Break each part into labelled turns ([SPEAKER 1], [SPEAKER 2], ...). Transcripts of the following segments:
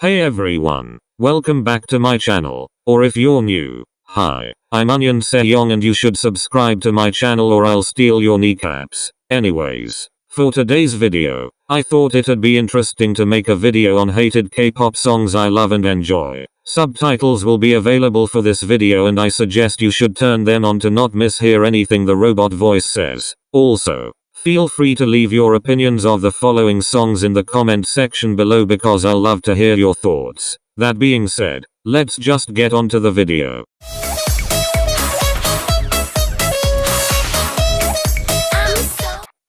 [SPEAKER 1] Hey everyone, welcome back to my channel, or if you're new, hi, I'm onionseyong and you should subscribe to my channel or I'll steal your kneecaps. Anyways, for today's video, I thought it'd be interesting to make a video on hated K-pop songs I love and enjoy. Subtitles will be available for this video and I suggest you should turn them on to not mishear anything the robot voice says. Also, feel free to leave your opinions of the following songs in the comment section below because I'll love to hear your thoughts. That being said, let's just get on to the video.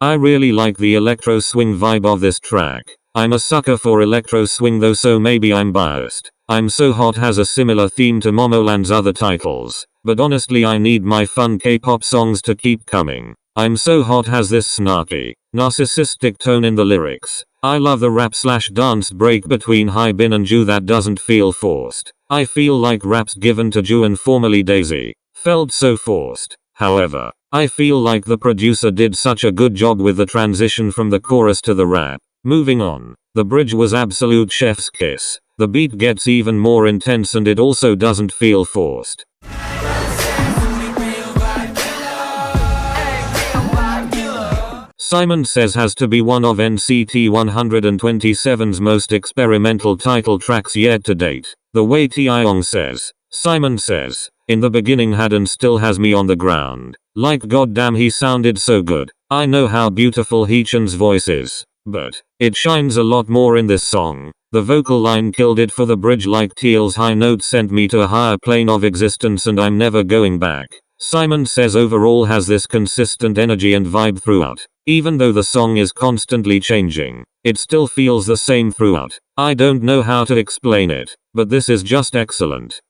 [SPEAKER 1] I really like the electro swing vibe of this track. I'm a sucker for electro swing though, so maybe I'm biased. I'm So Hot has a similar theme to MOMOLAND's other titles, but honestly I need my fun K-pop songs to keep coming. I'm So Hot has this snarky, narcissistic tone in the lyrics. I love the rap/dance break between Haibin and Ju that doesn't feel forced. I feel like raps given to Ju and formerly Daisy felt so forced. However, I feel like the producer did such a good job with the transition from the chorus to the rap. Moving on, the bridge was absolute chef's kiss. The beat gets even more intense and it also doesn't feel forced. Simon Says has to be one of NCT 127's most experimental title tracks yet to date. The way I-DLE says, Simon Says, in the beginning had and still has me on the ground. Like goddamn he sounded so good. I know how beautiful Heechan's voice is, but it shines a lot more in this song. The vocal line killed it for the bridge like I-DLE's high note sent me to a higher plane of existence and I'm never going back. Simon Says overall has this consistent energy and vibe throughout. Even though the song is constantly changing, it still feels the same throughout. I don't know how to explain it, but this is just excellent.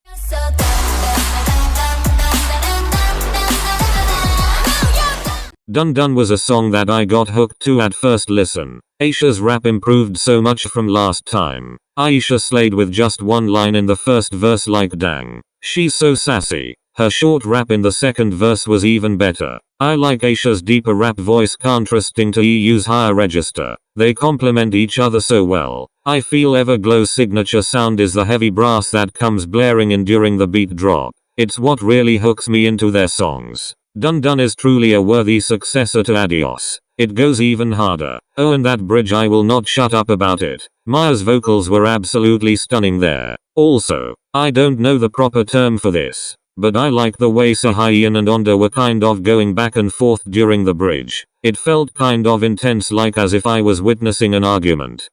[SPEAKER 1] Dun Dun was a song that I got hooked to at first listen. Aisha's rap improved so much from last time. Aisha slayed with just one line in the first verse like dang. She's so sassy. Her short rap in the second verse was even better. I like Aisha's deeper rap voice contrasting to EU's higher register. They complement each other so well. I feel EVERGLOW's signature sound is the heavy brass that comes blaring in during the beat drop. It's what really hooks me into their songs. Dun Dun is truly a worthy successor to Adios. It goes even harder. Oh, and that bridge, I will not shut up about it. Maya's vocals were absolutely stunning there. Also, I don't know the proper term for this, but I like the way Sehyeon and Onda were kind of going back and forth during the bridge. It felt kind of intense, like as if I was witnessing an argument.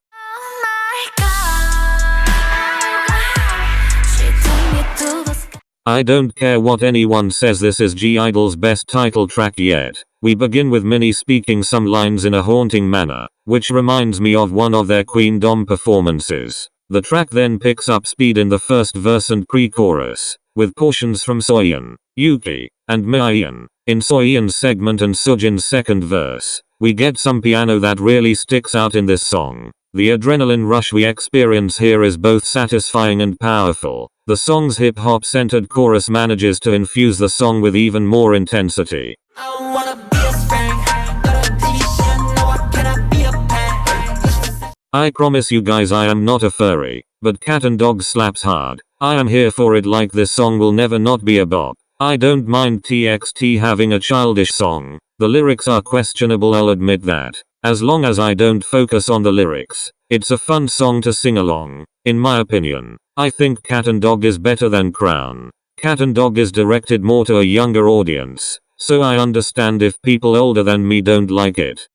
[SPEAKER 1] I don't care what anyone says, this is I-DLE's best title track yet. We begin with Minnie speaking some lines in a haunting manner, which reminds me of one of their Queendom performances. The track then picks up speed in the first verse and pre-chorus, with portions from Soyeon, Yuki, and Miyeon. In Soyeon's segment and Sujin's second verse, we get some piano that really sticks out in this song. The adrenaline rush we experience here is both satisfying and powerful. The song's hip-hop centered chorus manages to infuse the song with even more intensity. I promise you guys I am not a furry, but Cat and Dog slaps hard. I am here for it, like this song will never not be a bop. I don't mind TXT having a childish song. The lyrics are questionable, I'll admit that. As long as I don't focus on the lyrics, it's a fun song to sing along. In my opinion, I think Cat and Dog is better than Crown. Cat and Dog is directed more to a younger audience, so I understand if people older than me don't like it.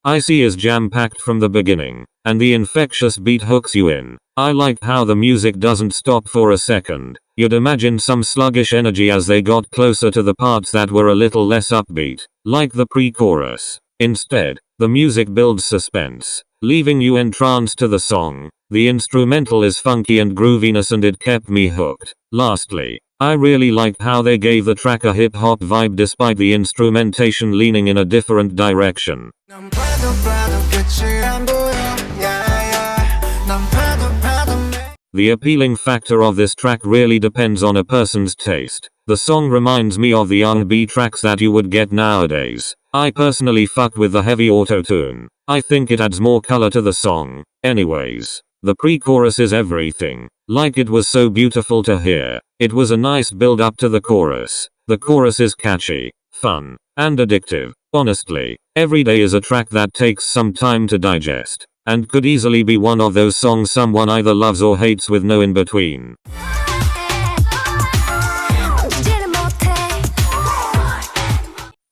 [SPEAKER 1] Icy is jam-packed from the beginning, and the infectious beat hooks you in. I like how the music doesn't stop for a second. You'd imagine some sluggish energy as they got closer to the parts that were a little less upbeat, like the pre-chorus. Instead, the music builds suspense, leaving you entranced to the song. The instrumental is funky and grooviness and it kept me hooked. Lastly, I really liked how they gave the track a hip-hop vibe despite the instrumentation leaning in a different direction. The appealing factor of this track really depends on a person's taste. The The song reminds me of the R&B tracks that you would get nowadays. I personally fuck with the heavy auto-tune. I think it adds more color to the song. Anyways, the pre-chorus is everything. Like, it was so beautiful to hear. It was a nice build up to the chorus. The chorus is catchy, fun, and addictive. Honestly, Every Day is a track that takes some time to digest, and could easily be one of those songs someone either loves or hates with no in between.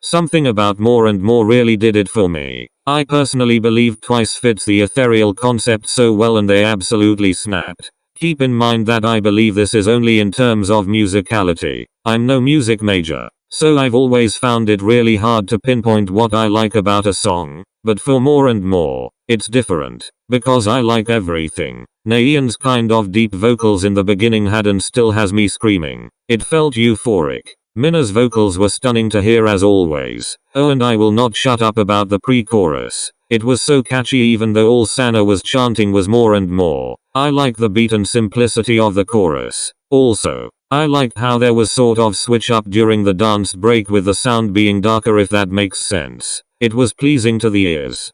[SPEAKER 1] Something about More and More really did it for me. I personally believe Twice fits the ethereal concept so well, and they absolutely snapped. Keep in mind that I believe this is only in terms of musicality. I'm no music major, so I've always found it really hard to pinpoint what I like about a song. But for More and More, it's different, because I like everything. Nayeon's kind of deep vocals in the beginning had and still has me screaming. It felt euphoric. Minna's vocals were stunning to hear as always. Oh, and I will not shut up about the pre-chorus. It was so catchy, even though all Sana was chanting was More and More. I like the beat and simplicity of the chorus. Also, I liked how there was sort of switch up during the dance break with the sound being darker, if that makes sense. It was pleasing to the ears.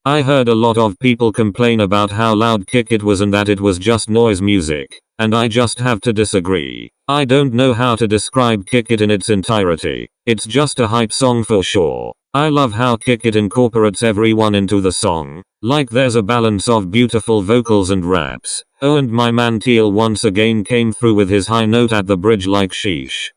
[SPEAKER 1] I heard a lot of people complain about how loud Kick It was and that it was just noise music, and I just have to disagree. I don't know how to describe Kick It in its entirety. It's just a hype song for sure. I love how Kick It incorporates everyone into the song. Like, there's a balance of beautiful vocals and raps. Oh, and my man I-DLE once again came through with his high note at the bridge like sheesh.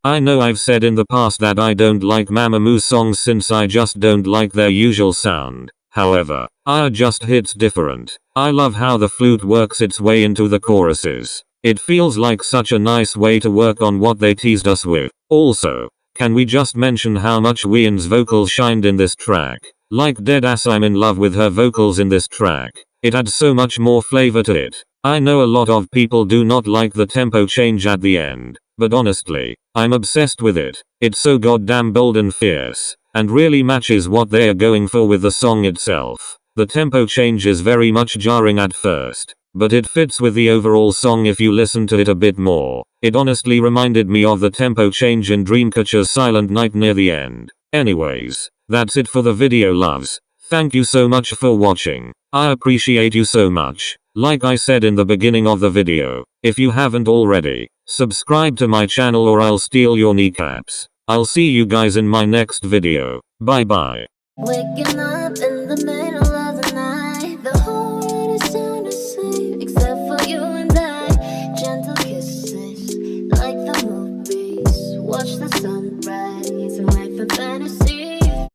[SPEAKER 1] I know I've said in the past that I don't like MAMAMOO songs since I just don't like their usual sound. However, I just hits different. I love how the flute works its way into the choruses. It feels like such a nice way to work on what they teased us with. Also, can we just mention how much Wheeon's vocals shined in this track? Like, deadass, I'm in love with her vocals in this track. It adds so much more flavor to it. I know a lot of people do not like the tempo change at the end, but honestly, I'm obsessed with it. It's so goddamn bold and fierce, and really matches what they are going for with the song itself. The tempo change is very much jarring at first, but it fits with the overall song if you listen to it a bit more. It honestly reminded me of the tempo change in Dreamcatcher's Silent Night near the end. Anyways, that's it for the video, loves. Thank you so much for watching. I appreciate you so much. Like I said in the beginning of the video, if you haven't already, subscribe to my channel or I'll steal your kneecaps. I'll see you guys in my next video. Bye bye.
[SPEAKER 2] Waking up in the middle of the night, the whole world is sound asleep except for you and I. Gentle kisses like the movies, watch the sunrise and life a fantasy.